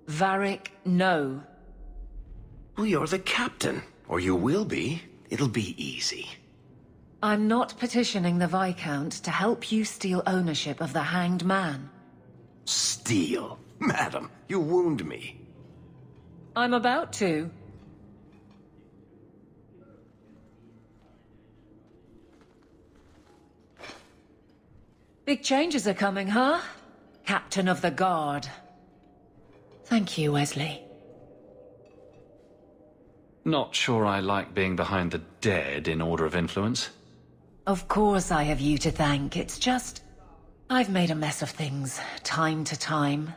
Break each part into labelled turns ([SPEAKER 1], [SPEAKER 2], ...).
[SPEAKER 1] Varric, no.
[SPEAKER 2] Well, you're the captain. Or you will be. It'll be easy.
[SPEAKER 1] I'm not petitioning the Viscount to help you steal ownership of the Hanged Man.
[SPEAKER 2] Steal? Madam, you wound me.
[SPEAKER 1] I'm about to. Big changes are coming, huh? Captain of the Guard. Thank you, Wesley.
[SPEAKER 3] Not sure I like being behind the dead in order of influence.
[SPEAKER 1] Of course I have you to thank. It's just... I've made a mess of things, time to time.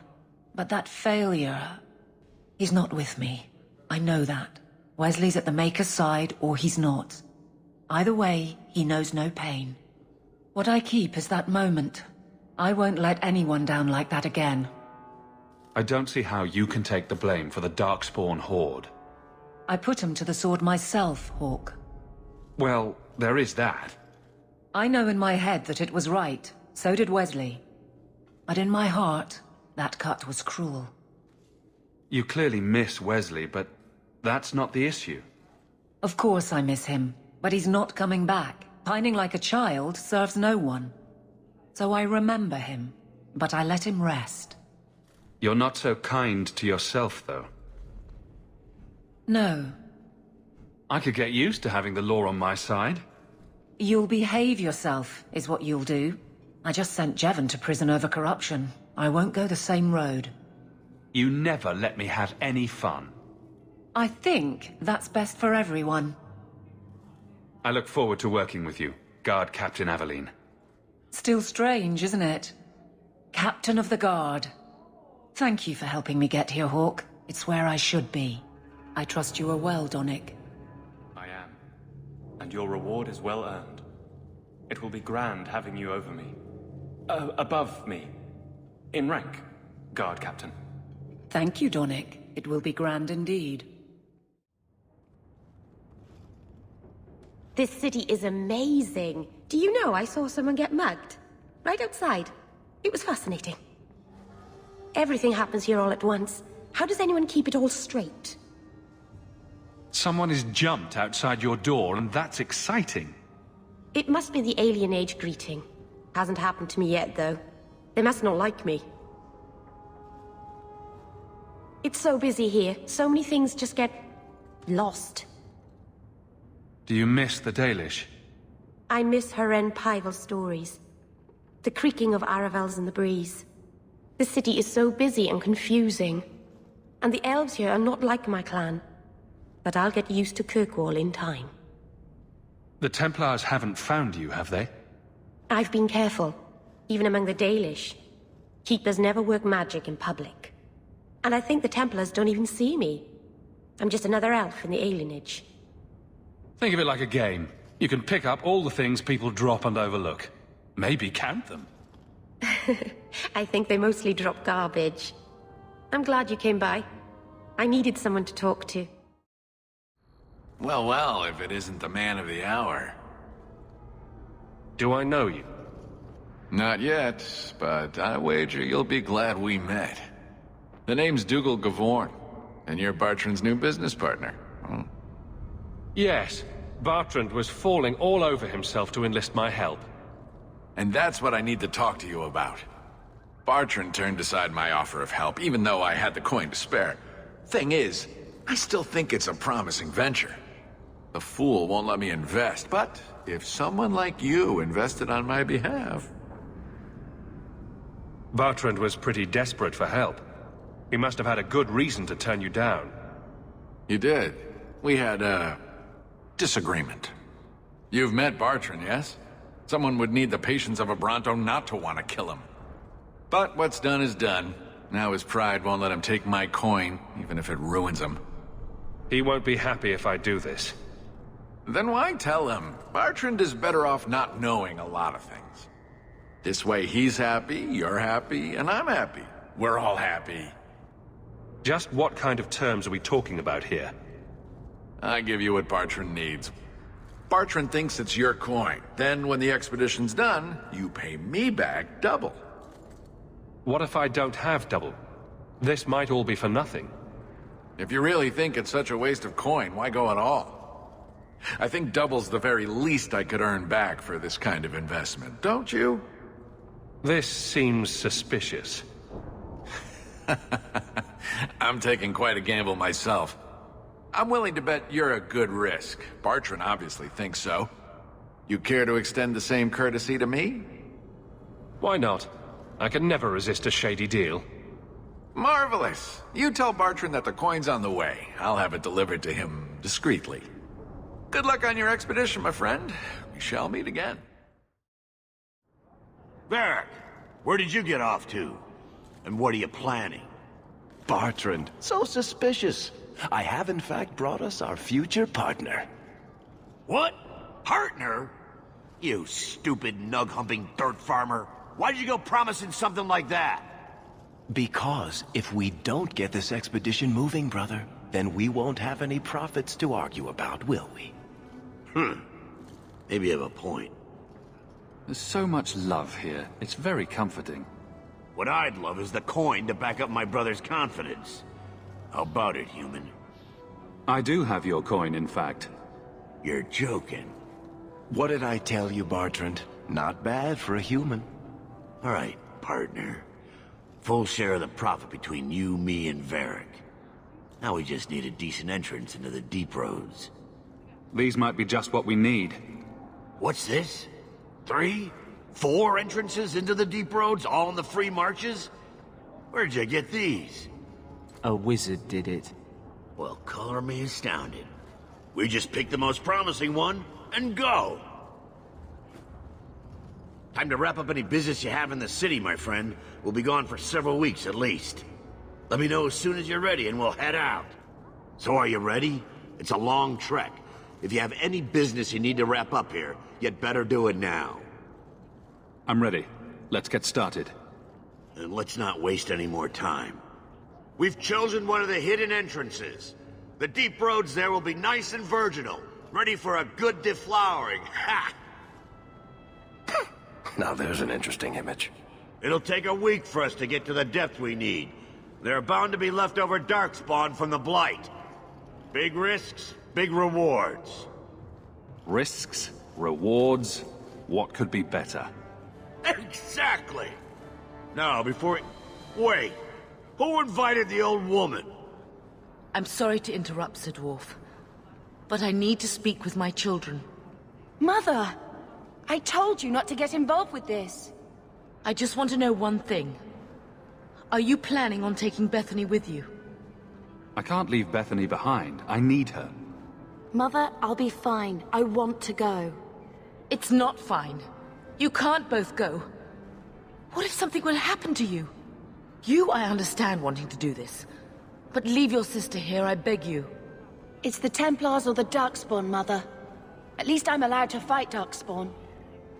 [SPEAKER 1] But that failure... He's not with me. I know that. Wesley's at the Maker's side, or he's not. Either way, he knows no pain. What I keep is that moment. I won't let anyone down like that again.
[SPEAKER 3] I don't see how you can take the blame for the Darkspawn Horde.
[SPEAKER 1] I put him to the sword myself, Hawke.
[SPEAKER 3] Well, there is that.
[SPEAKER 1] I know in my head that it was right. So did Wesley. But in my heart, that cut was cruel.
[SPEAKER 3] You clearly miss Wesley, but that's not the issue.
[SPEAKER 1] Of course I miss him, but he's not coming back. Pining like a child serves no one. So I remember him, but I let him rest.
[SPEAKER 3] You're not so kind to yourself, though.
[SPEAKER 1] No.
[SPEAKER 3] I could get used to having the law on my side.
[SPEAKER 1] You'll behave yourself, is what you'll do. I just sent Jevon to prison over corruption. I won't go the same road.
[SPEAKER 3] You never let me have any fun.
[SPEAKER 1] I think that's best for everyone.
[SPEAKER 3] I look forward to working with you, Guard Captain Aveline.
[SPEAKER 1] Still strange, isn't it? Captain of the Guard. Thank you for helping me get here, Hawke. It's where I should be. I trust you are well, Donnic.
[SPEAKER 4] I am. And your reward is well earned. It will be grand having you over me. Above me. In rank, Guard Captain.
[SPEAKER 1] Thank you, Donnic. It will be grand indeed.
[SPEAKER 5] This city is amazing. Do you know I saw someone get mugged? Right outside. It was fascinating. Everything happens here all at once. How does anyone keep it all straight?
[SPEAKER 3] Someone has jumped outside your door, and that's exciting.
[SPEAKER 5] It must be the alien age greeting. Hasn't happened to me yet, though. They must not like me. It's so busy here. So many things just get... lost.
[SPEAKER 3] Do you miss the Dalish?
[SPEAKER 5] I miss Haren Pival stories. The creaking of Aravels in the breeze. The city is so busy and confusing. And the elves here are not like my clan. But I'll get used to Kirkwall in time.
[SPEAKER 3] The Templars haven't found you, have they?
[SPEAKER 5] I've been careful, even among the Dalish. Keepers never work magic in public. And I think the Templars don't even see me. I'm just another elf in the alienage.
[SPEAKER 3] Think of it like a game. You can pick up all the things people drop and overlook. Maybe count them.
[SPEAKER 5] I think they mostly drop garbage. I'm glad you came by. I needed someone to talk to.
[SPEAKER 6] Well, well, if it isn't the man of the hour.
[SPEAKER 4] Do I know you?
[SPEAKER 6] Not yet, but I wager you'll be glad we met. The name's Dougal Gavorn, and you're Bartrand's new business partner. Hmm.
[SPEAKER 4] Yes. Bartrand was falling all over himself to enlist my help.
[SPEAKER 6] And that's what I need to talk to you about. Bartrand turned aside my offer of help, even though I had the coin to spare. Thing is, I still think it's a promising venture. The fool won't let me invest, but if someone like you invested on my behalf...
[SPEAKER 4] Bartrand was pretty desperate for help. He must have had a good reason to turn you down.
[SPEAKER 6] You did. We had a... disagreement. You've met Bartrand, yes? Someone would need the patience of a Bronto not to want to kill him. But what's done is done. Now his pride won't let him take my coin, even if it ruins him.
[SPEAKER 4] He won't be happy if I do this.
[SPEAKER 6] Then why tell him? Bartrand is better off not knowing a lot of things. This way he's happy, you're happy, and I'm happy. We're all happy.
[SPEAKER 4] Just what kind of terms are we talking about here?
[SPEAKER 6] I give you what Bartrand needs. Bartrand thinks it's your coin. Then when the expedition's done, you pay me back double.
[SPEAKER 4] What if I don't have double?
[SPEAKER 3] This might all be for nothing.
[SPEAKER 6] If you really think it's such a waste of coin, why go at all? I think double's the very least I could earn back for this kind of investment, don't you?
[SPEAKER 3] This seems suspicious.
[SPEAKER 6] I'm taking quite a gamble myself. I'm willing to bet you're a good risk. Bartrand obviously thinks so. You care to extend the same courtesy to me?
[SPEAKER 3] Why not? I can never resist a shady deal.
[SPEAKER 6] Marvelous. You tell Bartrand that the coin's on the way. I'll have it delivered to him discreetly. Good luck on your expedition, my friend. We shall meet again.
[SPEAKER 7] Varric, where did you get off to? And what are you planning?
[SPEAKER 2] Bartrand, so suspicious. I have in fact brought us our future partner.
[SPEAKER 7] What? Partner? You stupid nug-humping dirt farmer. Why did you go promising something like that?
[SPEAKER 2] Because if we don't get this expedition moving, brother, then we won't have any profits to argue about, will we?
[SPEAKER 7] Maybe you have a point.
[SPEAKER 8] There's so much love here. It's very comforting.
[SPEAKER 7] What I'd love is the coin to back up my brother's confidence. How about it, human?
[SPEAKER 8] I do have your coin, in fact.
[SPEAKER 7] You're joking.
[SPEAKER 2] What did I tell you, Bartrand? Not bad for a human.
[SPEAKER 7] All right, partner. Full share of the profit between you, me, and Varric. Now we just need a decent entrance into the deep roads.
[SPEAKER 8] These might be just what we need.
[SPEAKER 7] What's this? 3? 4 entrances into the deep roads, all in the free marches? Where'd you get these?
[SPEAKER 9] A wizard did it.
[SPEAKER 7] Well, color me astounded. We just pick the most promising one, and go! Time to wrap up any business you have in the city, my friend. We'll be gone for several weeks at least. Let me know as soon as you're ready and we'll head out. So are you ready? It's a long trek. If you have any business you need to wrap up here, you'd better do it now.
[SPEAKER 8] I'm ready. Let's get started.
[SPEAKER 7] And let's not waste any more time. We've chosen one of the hidden entrances. The deep roads there will be nice and virginal, ready for a good deflowering. Ha!
[SPEAKER 2] Now there's an interesting image.
[SPEAKER 7] It'll take a week for us to get to the depth we need. There are bound to be leftover darkspawn from the blight. Big risks, big rewards.
[SPEAKER 8] Risks, rewards, what could be better?
[SPEAKER 7] Exactly! Now, before... Wait! Who invited the old woman?
[SPEAKER 10] I'm sorry to interrupt, Sir Dwarf, but I need to speak with my children.
[SPEAKER 11] Mother! I told you not to get involved with this.
[SPEAKER 10] I just want to know one thing. Are you planning on taking Bethany with you?
[SPEAKER 8] I can't leave Bethany behind. I need her.
[SPEAKER 11] Mother, I'll be fine. I want to go.
[SPEAKER 10] It's not fine. You can't both go. What if something will happen to you? You, I understand wanting to do this. But leave your sister here, I beg you.
[SPEAKER 11] It's the Templars or the Darkspawn, Mother. At least I'm allowed to fight Darkspawn.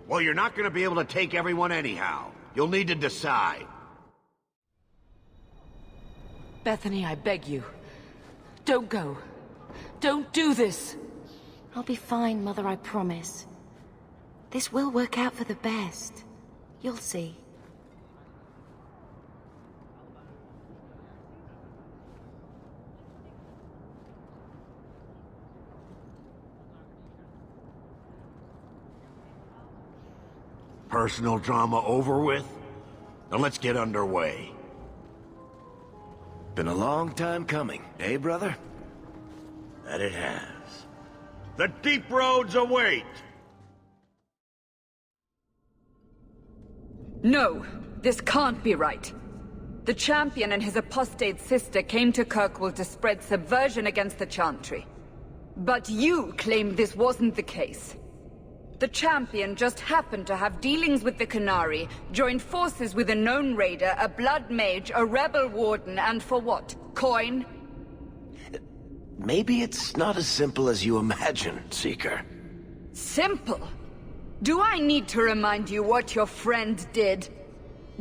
[SPEAKER 7] Well, you're not gonna be able to take everyone anyhow. You'll need to decide.
[SPEAKER 10] Bethany, I beg you. Don't go. Don't do this.
[SPEAKER 11] I'll be fine, Mother, I promise. This will work out for the best. You'll see.
[SPEAKER 7] Personal drama over with? Now let's get underway.
[SPEAKER 2] Been a long time coming, eh, brother?
[SPEAKER 7] That it has. The deep roads await!
[SPEAKER 12] No, this can't be right. The champion and his apostate sister came to Kirkwall to spread subversion against the Chantry. But you claimed this wasn't the case. The champion just happened to have dealings with the Canary, joined forces with a known raider, a blood mage, a rebel warden, and for what? Coin?
[SPEAKER 2] Maybe it's not as simple as you imagine, Seeker.
[SPEAKER 12] Simple? Do I need to remind you what your friend did?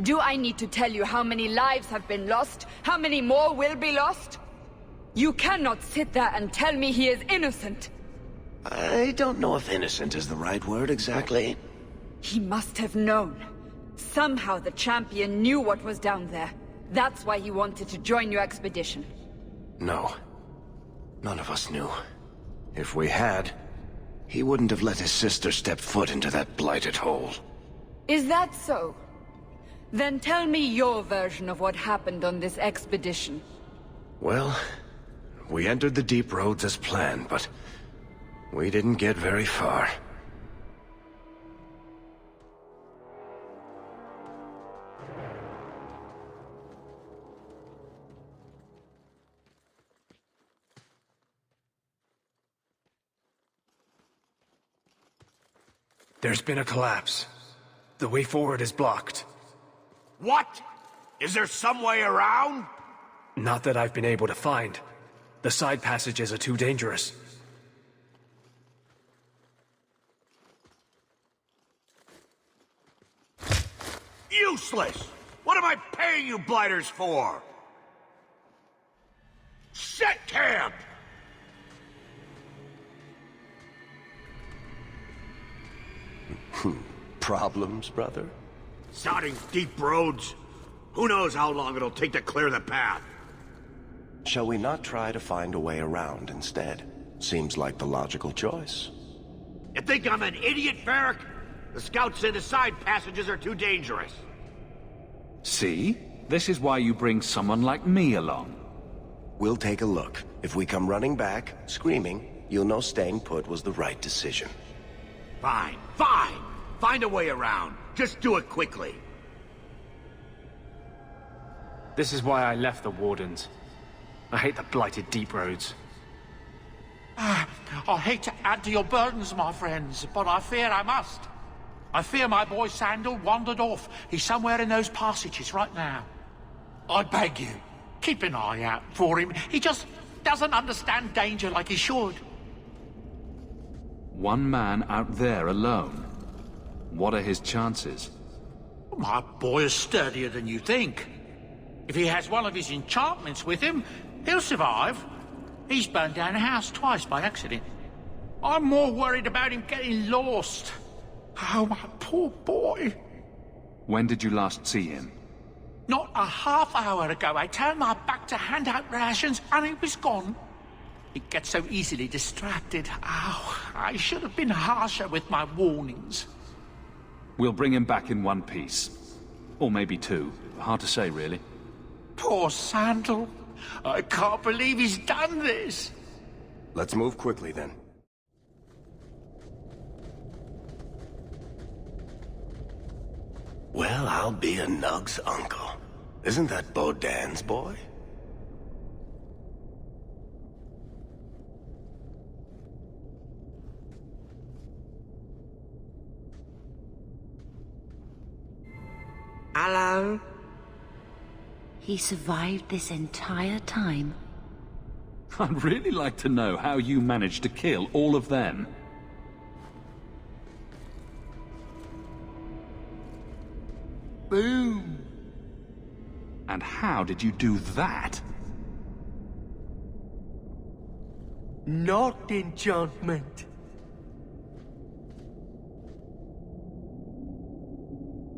[SPEAKER 12] Do I need to tell you how many lives have been lost? How many more will be lost? You cannot sit there and tell me he is innocent.
[SPEAKER 2] I don't know if innocent is the right word exactly.
[SPEAKER 12] He must have known. Somehow the champion knew what was down there. That's why he wanted to join your expedition.
[SPEAKER 2] No. None of us knew. If we had, he wouldn't have let his sister step foot into that blighted hole.
[SPEAKER 12] Is that so? Then tell me your version of what happened on this expedition.
[SPEAKER 2] Well, we entered the deep roads as planned, but we didn't get very far.
[SPEAKER 13] There's been a collapse. The way forward is blocked.
[SPEAKER 7] What? Is there some way around?
[SPEAKER 13] Not that I've been able to find. The side passages are too dangerous.
[SPEAKER 7] Useless! What am I paying you blighters for? Set camp!
[SPEAKER 2] Problems, brother?
[SPEAKER 7] Sounding deep roads. Who knows how long it'll take to clear the path?
[SPEAKER 2] Shall we not try to find a way around instead? Seems like the logical choice.
[SPEAKER 7] You think I'm an idiot, Varric? The scouts say the side passages are too dangerous.
[SPEAKER 8] See? This is why you bring someone like me along.
[SPEAKER 2] We'll take a look. If we come running back, screaming, you'll know staying put was the right decision.
[SPEAKER 7] Fine, fine! Find a way around. Just do it quickly.
[SPEAKER 9] This is why I left the Wardens. I hate the blighted deep roads.
[SPEAKER 14] I hate to add to your burdens, my friends, but I fear I must. I fear my boy Sandal wandered off. He's somewhere in those passages right now. I beg you, keep an eye out for him. He just doesn't understand danger like he should.
[SPEAKER 8] One man out there alone. What are his chances?
[SPEAKER 14] My boy is sturdier than you think. If he has one of his enchantments with him, he'll survive. He's burned down a house twice by accident. I'm more worried about him getting lost. Oh, my poor boy.
[SPEAKER 8] When did you last see him?
[SPEAKER 14] Not a half hour ago, I turned my back to hand out rations and he was gone. He gets so easily distracted. Oh, I should have been harsher with my warnings.
[SPEAKER 8] We'll bring him back in one piece. Or maybe two. Hard to say, really.
[SPEAKER 14] Poor Sandal. I can't believe he's done this.
[SPEAKER 2] Let's move quickly, then. Well, I'll be a Nug's uncle. Isn't that Bodan's boy?
[SPEAKER 11] Hello? He survived this entire time?
[SPEAKER 8] I'd really like to know how you managed to kill all of them.
[SPEAKER 14] Boom.
[SPEAKER 8] And how did you do that?
[SPEAKER 14] Not enchantment.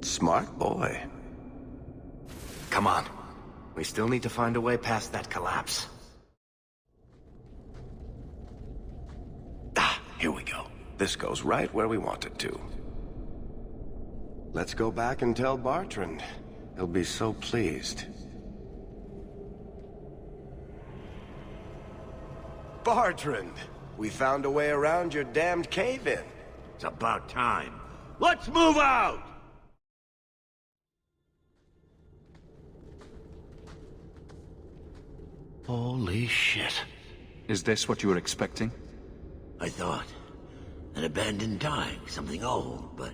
[SPEAKER 2] Smart boy. Come on. We still need to find a way past that collapse. Ah, here we go. This goes right where we want it to. Let's go back and tell Bartrand. He'll be so pleased. Bartrand! We found a way around your damned cave-in.
[SPEAKER 7] It's about time. Let's move out!
[SPEAKER 2] Holy shit.
[SPEAKER 8] Is this what you were expecting?
[SPEAKER 7] I thought. An abandoned dike, something old, but...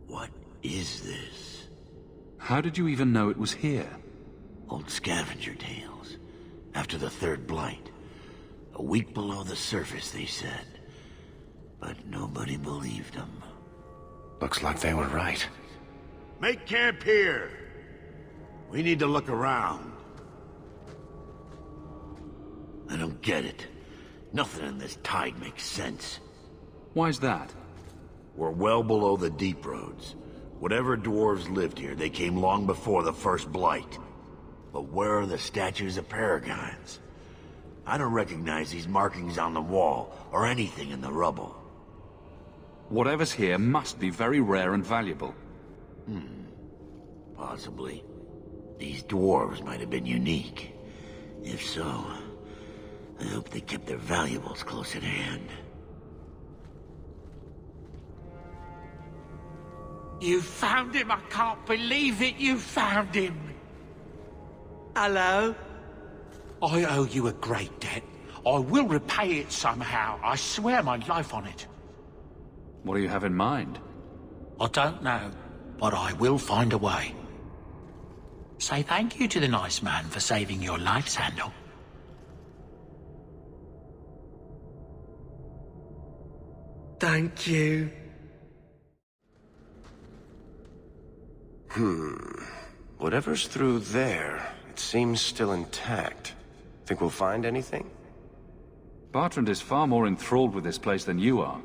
[SPEAKER 7] what is this?
[SPEAKER 8] How did you even know it was here?
[SPEAKER 7] Old scavenger tales. After the third blight. A week below the surface, they said. But nobody believed them.
[SPEAKER 2] Looks like they were right.
[SPEAKER 7] Make camp here! We need to look around. I don't get it. Nothing in this tide makes sense.
[SPEAKER 8] Why's that?
[SPEAKER 7] We're well below the deep roads. Whatever dwarves lived here, they came long before the first blight. But where are the statues of paragons? I don't recognize these markings on the wall, or anything in the rubble.
[SPEAKER 8] Whatever's here must be very rare and valuable.
[SPEAKER 7] Possibly. These dwarves might have been unique. If so, I hope they kept their valuables close at hand.
[SPEAKER 14] You found him! I can't believe it! You found him!
[SPEAKER 15] Hello?
[SPEAKER 14] I owe you a great debt. I will repay it somehow. I swear my life on it.
[SPEAKER 8] What do you have in mind?
[SPEAKER 14] I don't know, but I will find a way. Say thank you to the nice man for saving your life, Sandal.
[SPEAKER 15] Thank you.
[SPEAKER 2] Whatever's through there, it seems still intact. Think we'll find anything?
[SPEAKER 8] Bertrand is far more enthralled with this place than you are.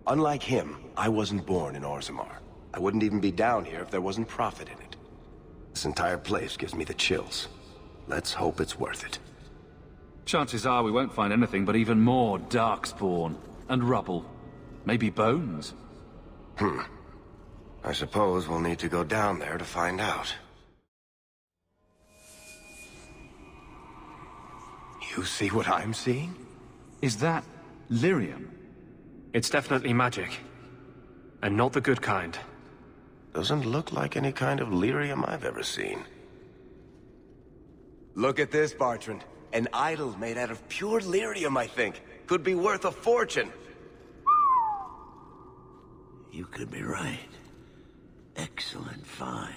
[SPEAKER 2] Unlike him, I wasn't born in Orzammar. I wouldn't even be down here if there wasn't profit in it. This entire place gives me the chills. Let's hope it's worth it.
[SPEAKER 8] Chances are we won't find anything but even more darkspawn and rubble. Maybe bones.
[SPEAKER 2] I suppose we'll need to go down there to find out. You see what I'm seeing?
[SPEAKER 8] Is that lyrium?
[SPEAKER 13] It's definitely magic. And not the good kind.
[SPEAKER 2] Doesn't look like any kind of lyrium I've ever seen. Look at this, Bertrand. An idol made out of pure lyrium, I think. Could be worth a fortune.
[SPEAKER 7] You could be right. Excellent find.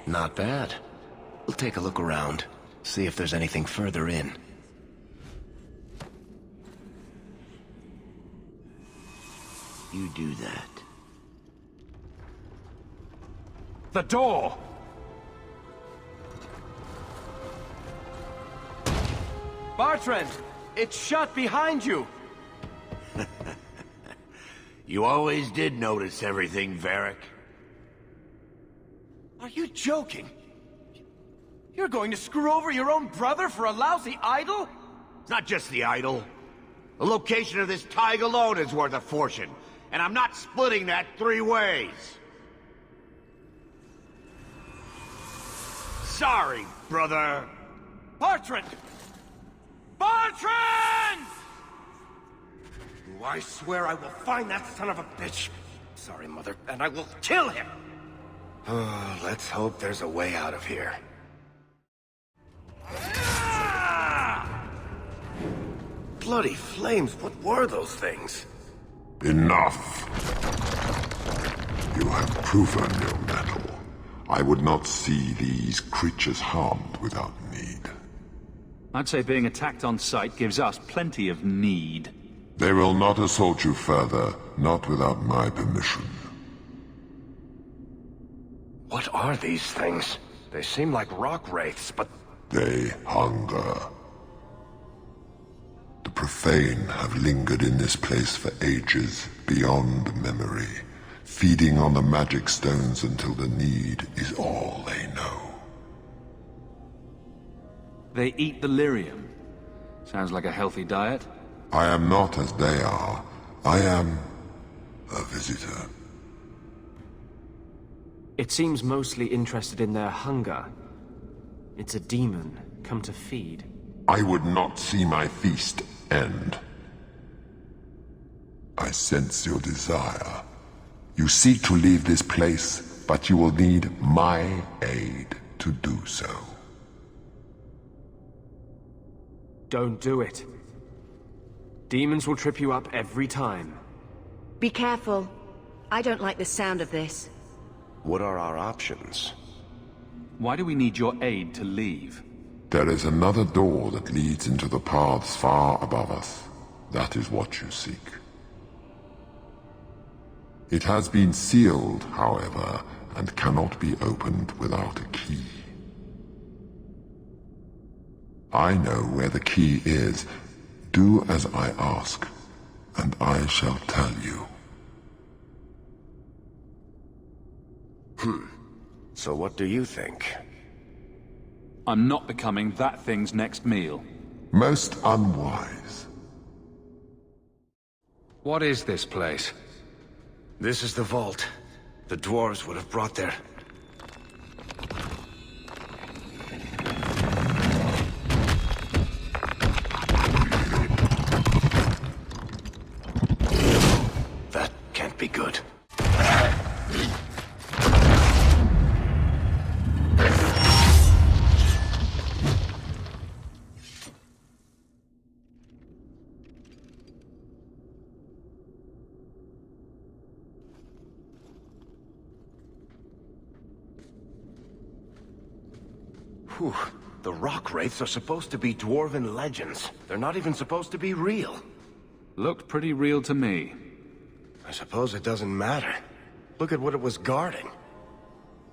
[SPEAKER 2] Not bad. We'll take a look around, see if there's anything further in.
[SPEAKER 7] You do that.
[SPEAKER 8] The door!
[SPEAKER 15] Bertrand! It's shut behind you!
[SPEAKER 7] You always did notice everything, Varric.
[SPEAKER 15] Are you joking? You're going to screw over your own brother for a lousy idol?
[SPEAKER 7] It's not just the idol. The location of this tag alone is worth a fortune, and I'm not splitting that 3 ways. Sorry, brother.
[SPEAKER 15] Bertrand! Bertrand!
[SPEAKER 2] I swear I will find that son of a bitch. Sorry, Mother, and I will kill him. Oh, let's hope there's a way out of here. Bloody flames, what were those things?
[SPEAKER 16] Enough. You have proven your mettle. I would not see these creatures harmed without need.
[SPEAKER 8] I'd say being attacked on sight gives us plenty of need.
[SPEAKER 16] They will not assault you further, not without my permission.
[SPEAKER 2] What are these things? They seem like rock wraiths, but...
[SPEAKER 16] They hunger. The profane have lingered in this place for ages, beyond memory, feeding on the magic stones until the need is all they know.
[SPEAKER 8] They eat the lyrium. Sounds like a healthy diet.
[SPEAKER 16] I am not as they are. I am a visitor.
[SPEAKER 13] It seems mostly interested in their hunger. It's a demon, come to feed.
[SPEAKER 16] I would not see my feast end. I sense your desire. You seek to leave this place, but you will need my aid to do so.
[SPEAKER 13] Don't do it. Demons will trip you up every time.
[SPEAKER 11] Be careful. I don't like the sound of this.
[SPEAKER 2] What are our options?
[SPEAKER 8] Why do we need your aid to leave?
[SPEAKER 16] There is another door that leads into the paths far above us. That is what you seek. It has been sealed, however, and cannot be opened without a key. I know where the key is. Do as I ask, and I shall tell you.
[SPEAKER 2] So what do you think?
[SPEAKER 3] I'm not becoming that thing's next meal.
[SPEAKER 16] Most unwise.
[SPEAKER 3] What is this place?
[SPEAKER 2] This is the vault. The dwarves would have brought their... That can't be good. Whew. The rock wraiths are supposed to be dwarven legends. They're not even supposed to be real.
[SPEAKER 3] Looked pretty real to me.
[SPEAKER 2] I suppose it doesn't matter. Look at what it was guarding.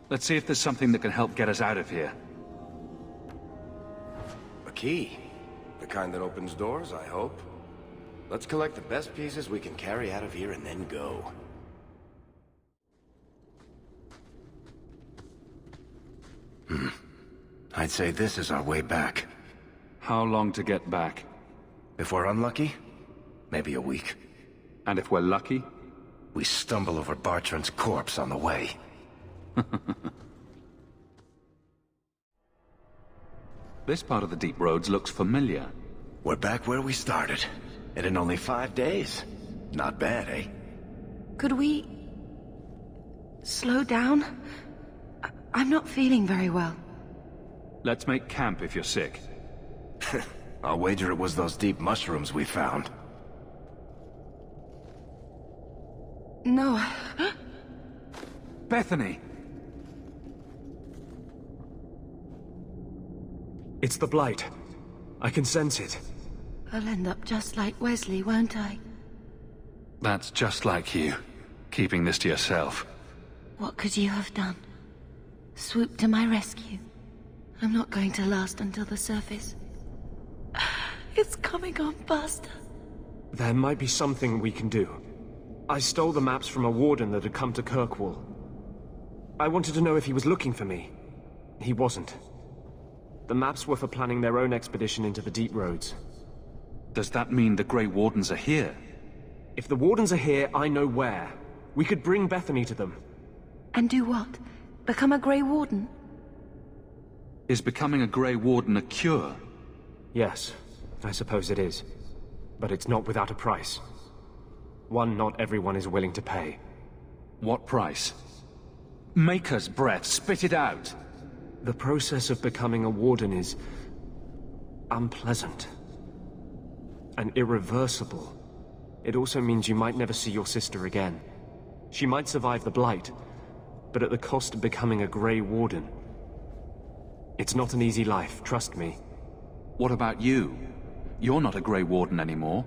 [SPEAKER 3] Let's see if there's something that can help get us out of here.
[SPEAKER 2] A key. The kind that opens doors, I hope. Let's collect the best pieces we can carry out of here and then go. I'd say this is our way back.
[SPEAKER 3] How long to get back?
[SPEAKER 2] If we're unlucky, maybe a week.
[SPEAKER 3] And if we're lucky?
[SPEAKER 2] We stumble over Bartrand's corpse on the way.
[SPEAKER 3] This part of the deep roads looks familiar.
[SPEAKER 2] We're back where we started. And in only 5 days. Not bad, eh?
[SPEAKER 11] Could we... slow down? I'm not feeling very well.
[SPEAKER 3] Let's make camp if you're sick.
[SPEAKER 2] I'll wager it was those deep mushrooms we found.
[SPEAKER 11] No.
[SPEAKER 3] Bethany!
[SPEAKER 13] It's the blight. I can sense it.
[SPEAKER 11] I'll end up just like Wesley, won't I?
[SPEAKER 3] That's just like you. Keeping this to yourself.
[SPEAKER 11] What could you have done? Swoop to my rescue. I'm not going to last until the surface. It's coming on faster.
[SPEAKER 13] There might be something we can do. I stole the maps from a warden that had come to Kirkwall. I wanted to know if he was looking for me. He wasn't. The maps were for planning their own expedition into the deep roads.
[SPEAKER 3] Does that mean the Grey Wardens are here?
[SPEAKER 13] If the Wardens are here, I know where. We could bring Bethany to them.
[SPEAKER 11] And do what? Become a Grey Warden?
[SPEAKER 3] Is becoming a Grey Warden a cure?
[SPEAKER 13] Yes, I suppose it is. But it's not without a price. One not everyone is willing to pay.
[SPEAKER 3] What price? Maker's breath, spit it out!
[SPEAKER 13] The process of becoming a Warden is... unpleasant. And irreversible. It also means you might never see your sister again. She might survive the blight, but at the cost of becoming a Grey Warden. It's not an easy life, trust me.
[SPEAKER 3] What about you? You're not a Grey Warden anymore.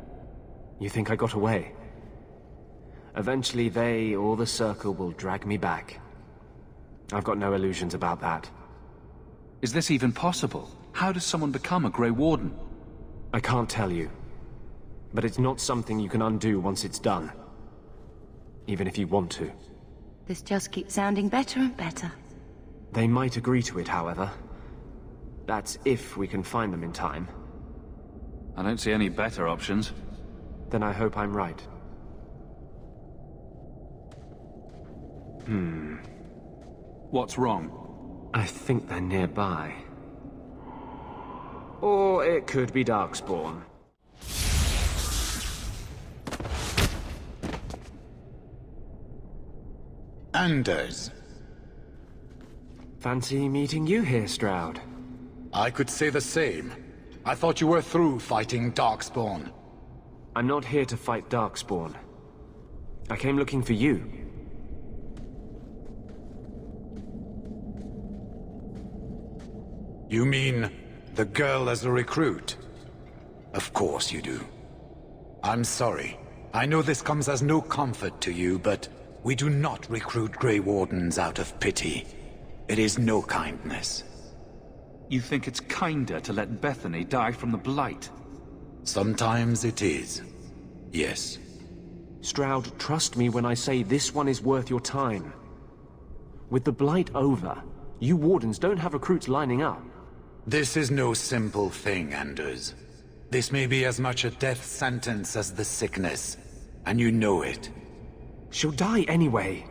[SPEAKER 13] You think I got away? Eventually they, or the Circle, will drag me back. I've got no illusions about that.
[SPEAKER 3] Is this even possible? How does someone become a Grey Warden?
[SPEAKER 13] I can't tell you. But it's not something you can undo once it's done. Even if you want to.
[SPEAKER 11] This just keeps sounding better and better.
[SPEAKER 13] They might agree to it, however. That's if we can find them in time.
[SPEAKER 3] I don't see any better options.
[SPEAKER 13] Then I hope I'm right.
[SPEAKER 3] What's wrong?
[SPEAKER 13] I think they're nearby. Or it could be darkspawn.
[SPEAKER 17] Anders.
[SPEAKER 13] Fancy meeting you here, Stroud.
[SPEAKER 17] I could say the same. I thought you were through fighting Darkspawn.
[SPEAKER 13] I'm not here to fight Darkspawn. I came looking for you.
[SPEAKER 17] You mean the girl as a recruit? Of course you do. I'm sorry. I know this comes as no comfort to you, but we do not recruit Grey Wardens out of pity. It is no kindness.
[SPEAKER 8] You think it's kinder to let Bethany die from the blight?
[SPEAKER 17] Sometimes it is. Yes.
[SPEAKER 13] Stroud, trust me when I say this one is worth your time. With the blight over, you Wardens don't have recruits lining up.
[SPEAKER 17] This is no simple thing, Anders. This may be as much a death sentence as the sickness, and you know it.
[SPEAKER 13] She'll die anyway.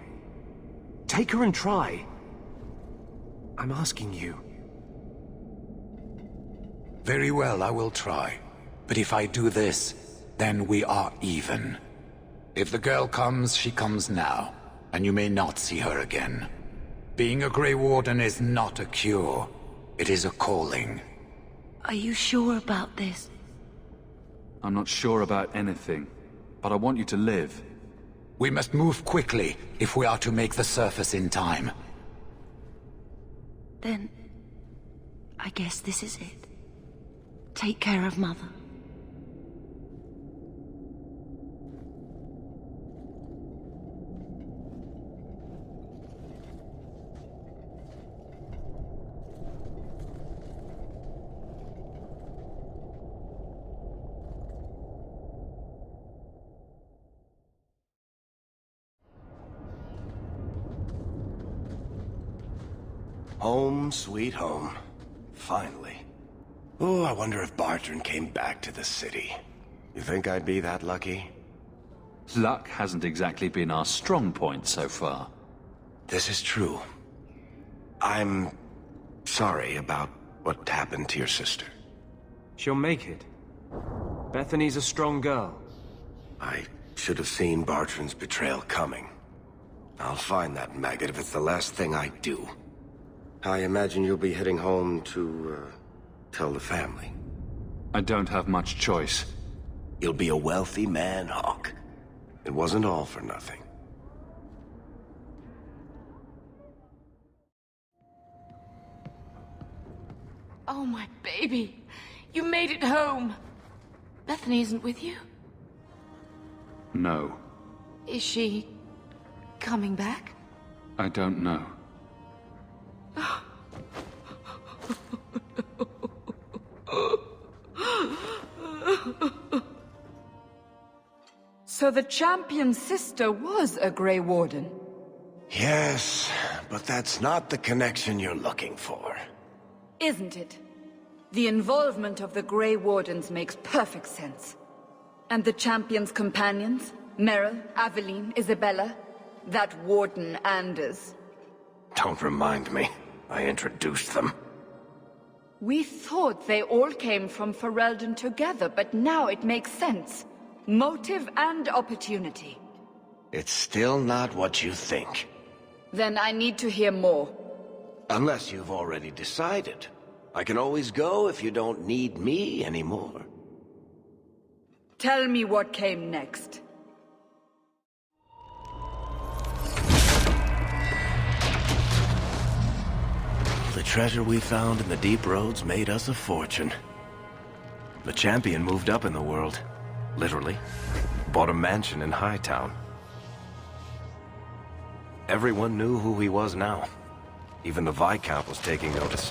[SPEAKER 13] Take her and try. I'm asking you.
[SPEAKER 17] Very well, I will try. But if I do this, then we are even. If the girl comes, she comes now, and you may not see her again. Being a Grey Warden is not a cure. It is a calling.
[SPEAKER 11] Are you sure about this?
[SPEAKER 8] I'm not sure about anything, but I want you to live.
[SPEAKER 17] We must move quickly if we are to make the surface in time.
[SPEAKER 11] Then, I guess this is it. Take care of Mother.
[SPEAKER 2] Home, sweet home. Finally. Oh, I wonder if Bartrand came back to the city. You think I'd be that lucky?
[SPEAKER 8] Luck hasn't exactly been our strong point so far.
[SPEAKER 2] This is true. I'm sorry about what happened to your sister.
[SPEAKER 13] She'll make it. Bethany's a strong girl.
[SPEAKER 2] I should have seen Bartrand's betrayal coming. I'll find that maggot if it's the last thing I do. I imagine you'll be heading home to, tell the family.
[SPEAKER 8] I don't have much choice.
[SPEAKER 2] You'll be a wealthy man, Hawke. It wasn't all for nothing.
[SPEAKER 10] Oh, my baby. You made it home. Bethany isn't with you?
[SPEAKER 8] No.
[SPEAKER 10] Is she coming back?
[SPEAKER 8] I don't know.
[SPEAKER 12] So the champion's sister was a Grey Warden?
[SPEAKER 2] Yes, but that's not the connection you're looking for.
[SPEAKER 12] Isn't it? The involvement of the Grey Wardens makes perfect sense. And the champion's companions? Merrill, Aveline, Isabella? That Warden Anders?
[SPEAKER 2] Don't remind me. I introduced them.
[SPEAKER 12] We thought they all came from Ferelden together, but now it makes sense. Motive and opportunity.
[SPEAKER 2] It's still not what you think.
[SPEAKER 12] Then I need to hear more.
[SPEAKER 2] Unless you've already decided. I can always go if you don't need me anymore.
[SPEAKER 12] Tell me what came next.
[SPEAKER 2] The treasure we found in the deep roads made us a fortune. The champion moved up in the world. Literally. Bought a mansion in Hightown. Everyone knew who he was now. Even the Viscount was taking notice.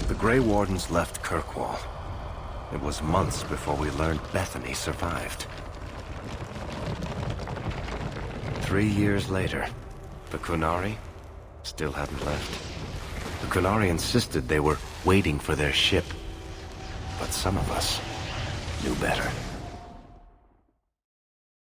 [SPEAKER 2] The Grey Wardens left Kirkwall. It was months before we learned Bethany survived. 3 years later, the Qunari still hadn't left. The Qunari insisted they were waiting for their ship. But some of us knew better.